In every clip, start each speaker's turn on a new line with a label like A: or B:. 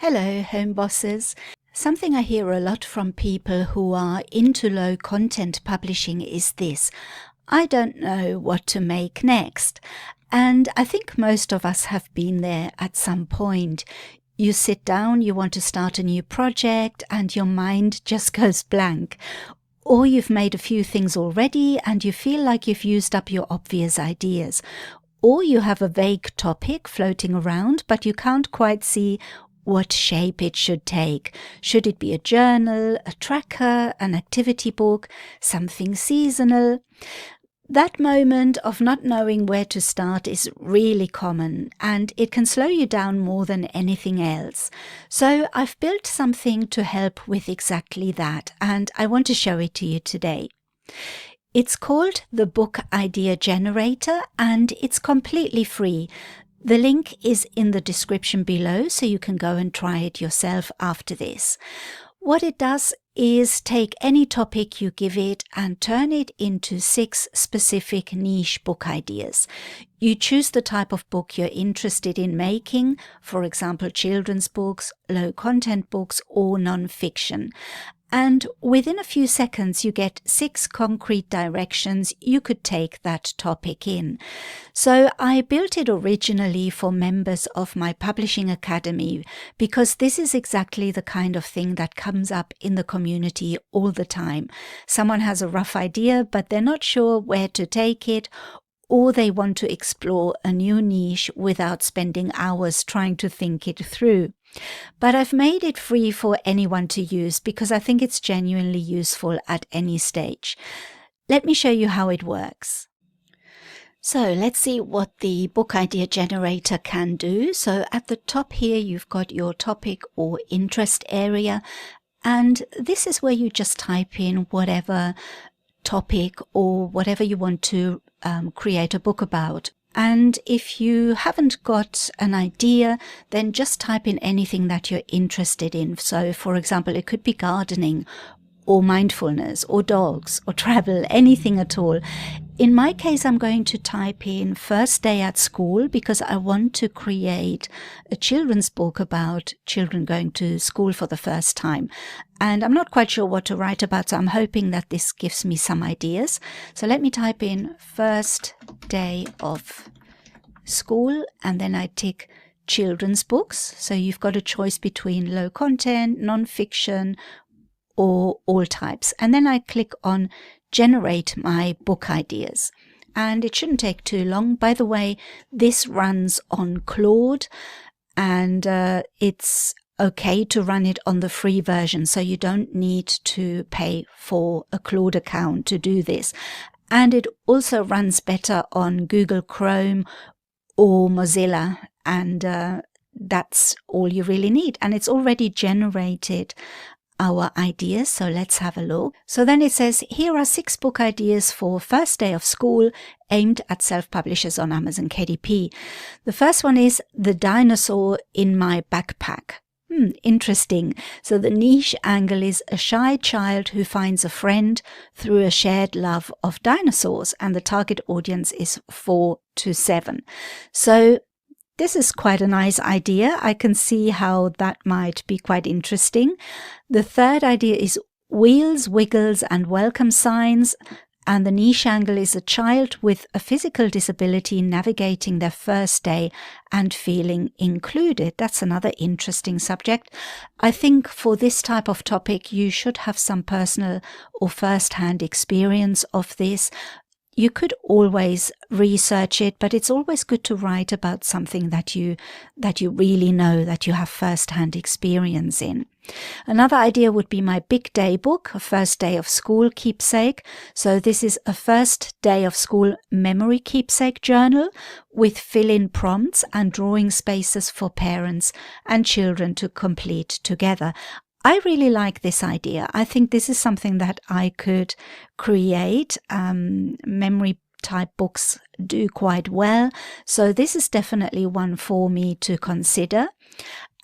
A: Hello, home bosses. Something I hear a lot from people who are into low content publishing is this: I don't know what to make next. And I think most of us have been there at some point. You sit down, you want to start a new project, and your mind just goes blank. Or you've made a few things already and you feel like you've used up your obvious ideas. Or you have a vague topic floating around, but you can't quite see what shape it should take. Should it be a journal, a tracker, an activity book, something seasonal? That moment of not knowing where to start is really common, and it can slow you down more than anything else. So I've built something to help with exactly that, and I want to show it to you today. It's called the Book Idea Generator, and it's completely free. The link is in the description below, so you can go and try it yourself after this. What it does is take any topic you give it and turn it into 6 specific niche book ideas. You choose the type of book you're interested in making, for example, children's books, low content books, or non-fiction. And within a few seconds, you get 6 concrete directions you could take that topic in. So I built it originally for members of my publishing academy because this is exactly the kind of thing that comes up in the community all the time. Someone has a rough idea, but they're not sure where to take it, or they want to explore a new niche without spending hours trying to think it through. But I've made it free for anyone to use because I think it's genuinely useful at any stage. Let me show you how it works. So let's see what the book idea generator can do. So at the top here, you've got your topic or interest area, and this is where you just type in whatever topic or whatever you want to create a book about. And if you haven't got an idea, then just type in anything that you're interested in. So, for example, it could be gardening or mindfulness or dogs or travel, anything at all. In my case, I'm going to type in first day at school because I want to create a children's book about children going to school for the first time. And I'm not quite sure what to write about, so I'm hoping that this gives me some ideas. So let me type in first day of school, and then I tick children's books. So you've got a choice between low content, non-fiction, or all types. And then I click on generate my book ideas. And it shouldn't take too long. By the way, this runs on Claude, and it's okay to run it on the free version, so you don't need to pay for a Claude account to do this. And it also runs better on Google Chrome or Mozilla, and that's all you really need. And it's already generated our ideas, so let's have a look. So then it says, here are 6 book ideas for first day of school aimed at self-publishers on Amazon KDP. The first one is The Dinosaur in My Backpack. Interesting. So the niche angle is a shy child who finds a friend through a shared love of dinosaurs, and the target audience is 4 to 7. So this is quite a nice idea. I can see how that might be quite interesting. The third idea is Wheels, Wiggles and Welcome Signs. And the niche angle is a child with a physical disability navigating their first day and feeling included. That's another interesting subject. I think for this type of topic, you should have some personal or first-hand experience of this. You could always research it, but it's always good to write about something that you really know, that you have first-hand experience in. Another idea would be my big day book, a first day of school keepsake. So this is a first day of school memory keepsake journal with fill-in prompts and drawing spaces for parents and children to complete together. I really like this idea. I think this is something that I could create. Memory type books do quite well. So this is definitely one for me to consider.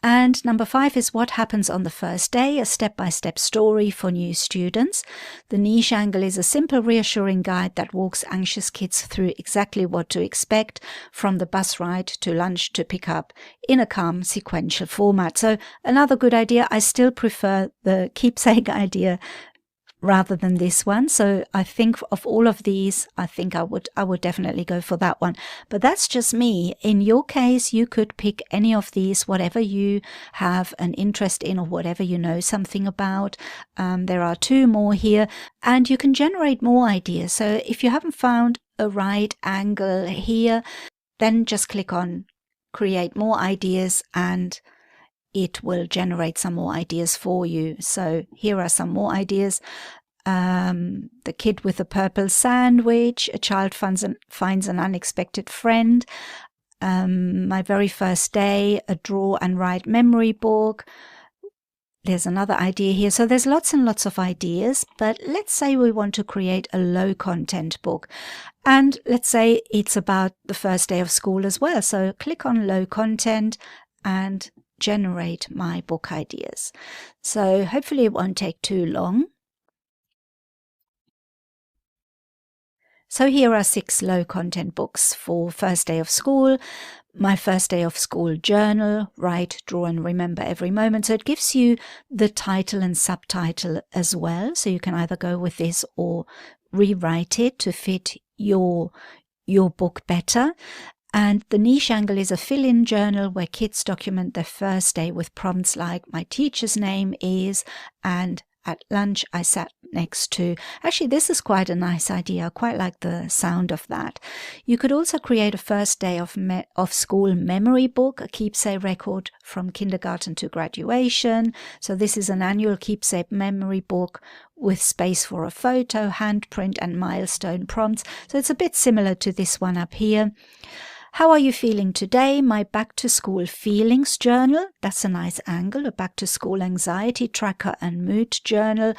A: And number 5 is what happens on the first day, a step-by-step story for new students. The niche angle is a simple, reassuring guide that walks anxious kids through exactly what to expect from the bus ride to lunch to pick up in a calm, sequential format. So another good idea. I still prefer the keepsake idea rather than this one. So I think of all of these, I think I would definitely go for that one. But that's just me. In your case, you could pick any of these, whatever you have an interest in or whatever you know something about. There are 2 more here, and you can generate more ideas. So if you haven't found a right angle here, then just click on create more ideas and it will generate some more ideas for you. So here are some more ideas. The kid with a purple sandwich, a child finds an unexpected friend, my very first day, a draw and write memory book. There's another idea here. So there's lots and lots of ideas, but let's say we want to create a low content book. And let's say it's about the first day of school as well. So click on low content and generate my book ideas. So hopefully it won't take too long. So here are 6 low content books for first day of school. My first day of school journal, write, draw and remember every moment. So it gives you the title and subtitle as well. So you can either go with this or rewrite it to fit your book better. And the niche angle is a fill-in journal where kids document their first day with prompts like my teacher's name is, and at lunch I sat next to. Actually, this is quite a nice idea. I quite like the sound of that. You could also create a first day of school memory book, a keepsake record from kindergarten to graduation. So this is an annual keepsake memory book with space for a photo, handprint and milestone prompts. So it's a bit similar to this one up here. How are you feeling today? My back to school feelings journal. That's a nice angle. A back to school anxiety tracker and mood journal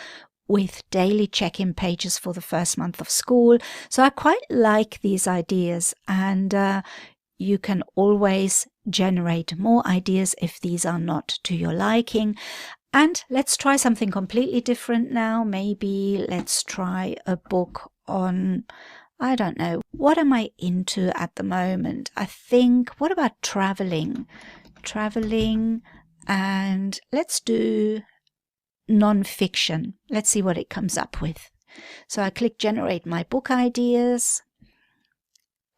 A: with daily check-in pages for the first month of school. So I quite like these ideas, and you can always generate more ideas if these are not to your liking. And let's try something completely different now. Maybe let's try a book on, I don't know, what am I into at the moment? I think, what about traveling? And let's do non-fiction. Let's see what it comes up with. So I click generate my book ideas.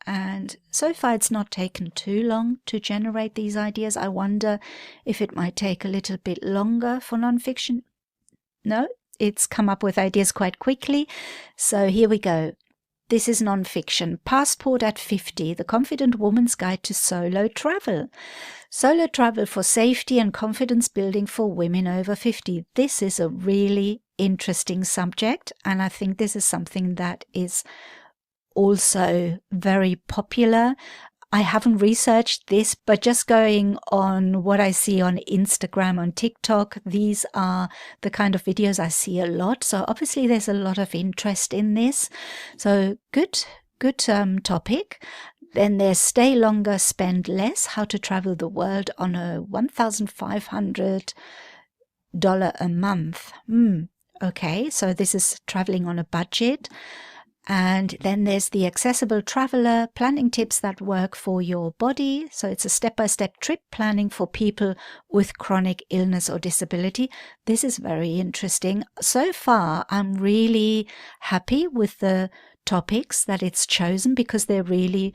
A: And so far it's not taken too long to generate these ideas. I wonder if it might take a little bit longer for non-fiction. No, it's come up with ideas quite quickly. So here we go. This is non-fiction. Passport at 50, the confident woman's guide to solo travel. Solo travel for safety and confidence building for women over 50. This is a really interesting subject, and I think this is something that is also very popular. I haven't researched this, but just going on what I see on Instagram, on TikTok, these are the kind of videos I see a lot. So obviously there's a lot of interest in this. So good topic. Then there's stay longer, spend less, how to travel the world on a $1,500 a month. Okay, so this is traveling on a budget. And then there's the accessible traveler, planning tips that work for your body. So it's a step-by-step trip planning for people with chronic illness or disability. This is very interesting. So far, I'm really happy with the topics that it's chosen because they're really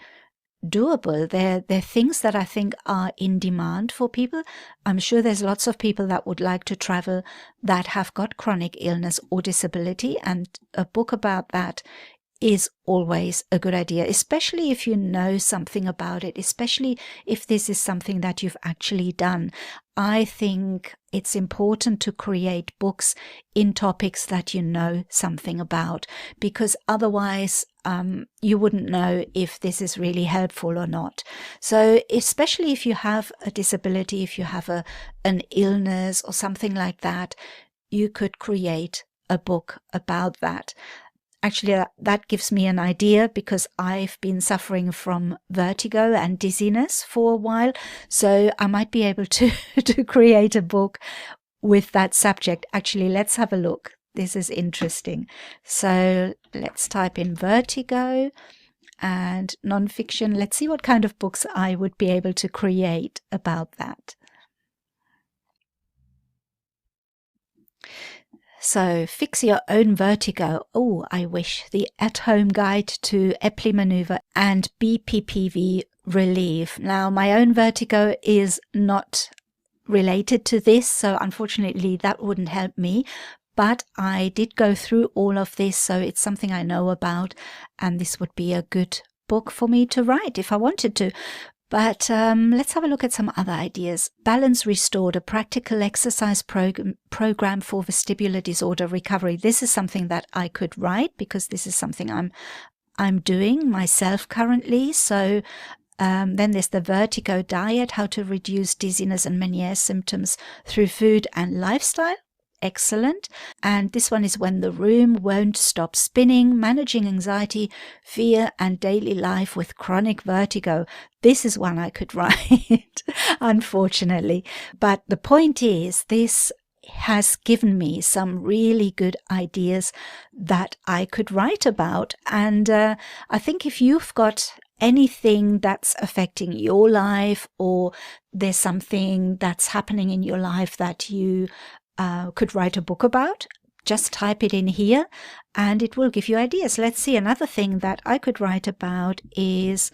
A: doable. They're things that I think are in demand for people. I'm sure there's lots of people that would like to travel that have got chronic illness or disability, and a book about that is always a good idea, especially if you know something about it, especially if this is something that you've actually done. I think it's important to create books in topics that you know something about, because otherwise you wouldn't know if this is really helpful or not. So especially if you have a disability, if you have an illness or something like that, you could create a book about that. Actually, that gives me an idea because I've been suffering from vertigo and dizziness for a while. So I might be able to, to create a book with that subject. Actually, let's have a look. This is interesting. So let's type in vertigo and nonfiction. Let's see what kind of books I would be able to create about that. So fix your own vertigo. Oh, I wish. The at-home guide to Epley maneuver and BPPV relief. Now, my own vertigo is not related to this, so unfortunately that wouldn't help me. But I did go through all of this, so it's something I know about, and this would be a good book for me to write if I wanted to. But let's have a look at some other ideas. Balance Restored, a practical exercise program for vestibular disorder recovery. This is something that I could write because this is something I'm doing myself currently. So then there's the Vertigo Diet, how to reduce dizziness and Meniere symptoms through food and lifestyle. Excellent. And this one is When the Room Won't Stop Spinning, Managing Anxiety, Fear and Daily Life with Chronic Vertigo. This is one I could write, unfortunately. But the point is, this has given me some really good ideas that I could write about. And I think if you've got anything that's affecting your life, or there's something that's happening in your life that you could write a book about, just type it in here and it will give you ideas. Let's see. Another thing that I could write about is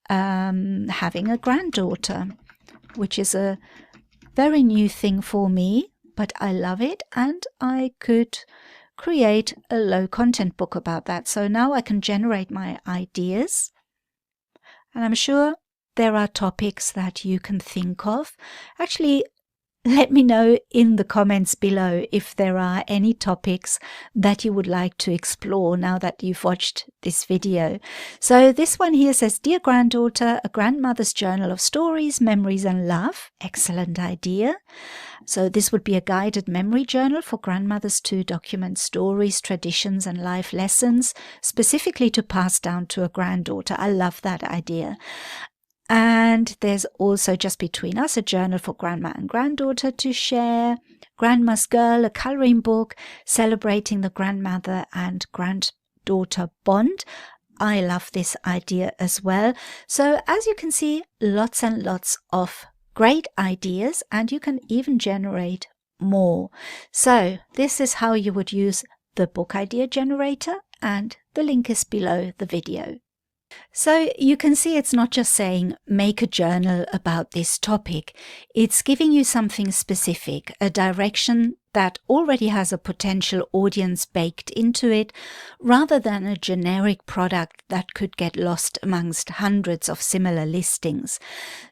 A: having a granddaughter, which is a very new thing for me, but I love it, and I could create a low content book about that. So now I can generate my ideas, and I'm sure there are topics that you can think of. Actually, let me know in the comments below if there are any topics that you would like to explore now that you've watched this video. So this one here says, Dear Granddaughter, a grandmother's journal of stories, memories and love. Excellent idea. So this would be a guided memory journal for grandmothers to document stories, traditions and life lessons, specifically to pass down to a granddaughter. I love that idea. And there's also Just Between Us, a journal for grandma and granddaughter to share. Grandma's Girl, a colouring book celebrating the grandmother and granddaughter bond. I love this idea as well. So as you can see, lots and lots of great ideas, and you can even generate more. So this is how you would use the book idea generator, and the link is below the video. So you can see it's not just saying make a journal about this topic. It's giving you something specific, a direction that already has a potential audience baked into it, rather than a generic product that could get lost amongst hundreds of similar listings.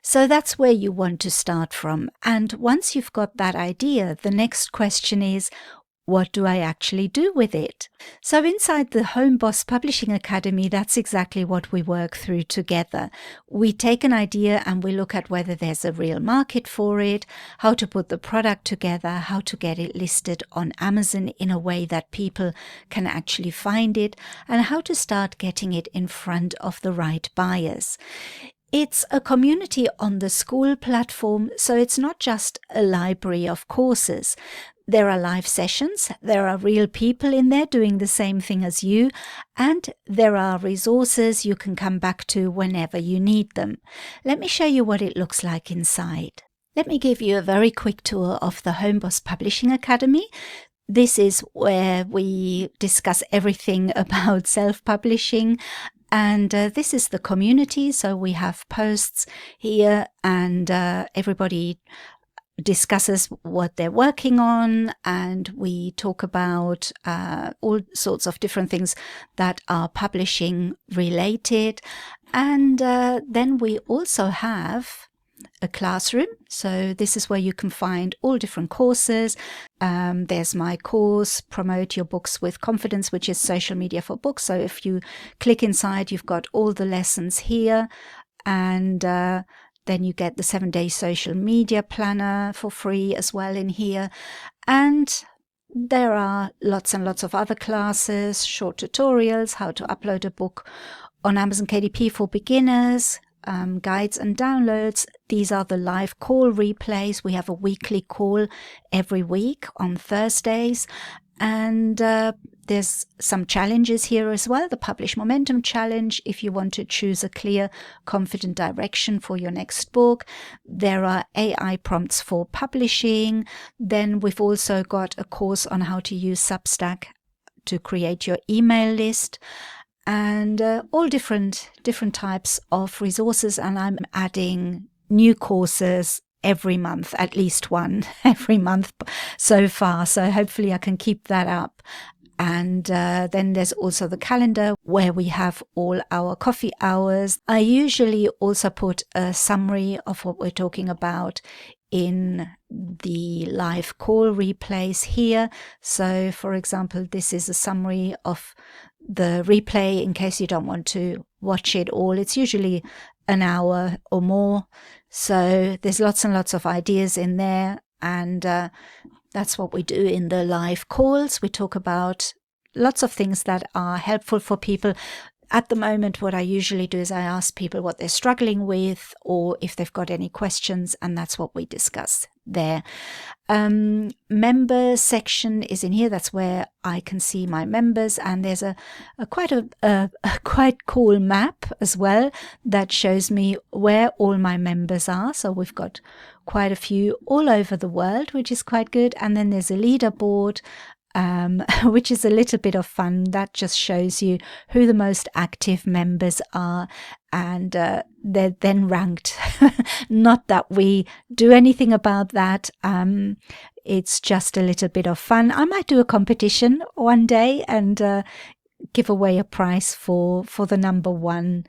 A: So that's where you want to start from. And once you've got that idea, the next question is, what do I actually do with it? So inside the Home Boss Publishing Academy, that's exactly what we work through together. We take an idea and we look at whether there's a real market for it, how to put the product together, how to get it listed on Amazon in a way that people can actually find it, and how to start getting it in front of the right buyers. It's a community on the Skool platform, so it's not just a library of courses. There are live sessions, there are real people in there doing the same thing as you, and there are resources you can come back to whenever you need them. Let me show you what it looks like inside. Let me give you a very quick tour of the Home Boss Publishing Academy. This is where we discuss everything about self-publishing. And this is the community, so we have posts here, and everybody discusses what they're working on, and we talk about all sorts of different things that are publishing related. And then we also have a classroom. So this is where you can find all different courses. There's my course, Promote Your Books with Confidence, which is social media for books. So if you click inside, you've got all the lessons here, and then you get the 7-day social media planner for free as well in here. And there are lots and lots of other classes, short tutorials, how to upload a book on Amazon KDP for beginners, guides and downloads. These are the live call replays. We have a weekly call every week on Thursdays. And there's some challenges here as well. The Publish Momentum Challenge, if you want to choose a clear, confident direction for your next book. There are AI prompts for publishing. Then we've also got a course on how to use Substack to create your email list. And all different types of resources. And I'm adding new courses every month, at least one every month so far. So hopefully I can keep that up. And then there's also the calendar where we have all our coffee hours. I usually also put a summary of what we're talking about in the live call replays here. So for example, this is a summary of the replay in case you don't want to watch it all. It's usually an hour or more. So there's lots and lots of ideas in there. And that's what we do in the live calls. We talk about lots of things that are helpful for people. At the moment, what I usually do is I ask people what they're struggling with or if they've got any questions, and that's what we discuss there. Members section is in here. That's where I can see my members, and there's a quite cool map as well that shows me where all my members are. So we've got quite a few all over the world, which is quite good. And then there's a leaderboard, which is a little bit of fun. That just shows you who the most active members are, and they're then ranked. Not that we do anything about that. It's just a little bit of fun. I might do a competition one day and give away a prize for the number one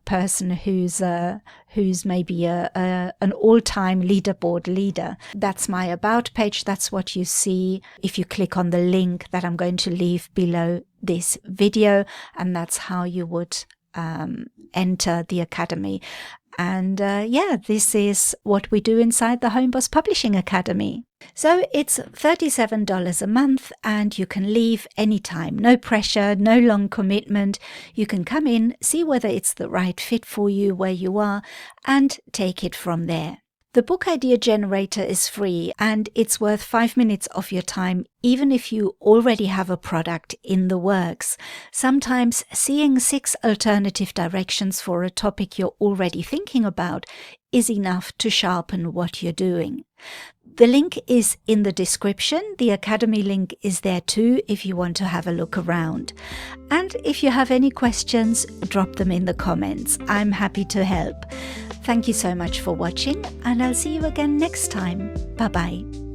A: person who's maybe an all-time leaderboard leader. That's my about page. That's what you see if you click on the link that I'm going to leave below this video, and that's how you would enter the Academy. And this is what we do inside the Homeboss Publishing Academy. So it's $37 a month, and you can leave anytime. No pressure, no long commitment. You can come in, see whether it's the right fit for you where you are, and take it from there. The book idea generator is free, and it's worth 5 minutes of your time, even if you already have a product in the works. Sometimes seeing 6 alternative directions for a topic you're already thinking about is enough to sharpen what you're doing. The link is in the description. The Academy link is there too if you want to have a look around. And if you have any questions, drop them in the comments. I'm happy to help. Thank you so much for watching, and I'll see you again next time. Bye-bye.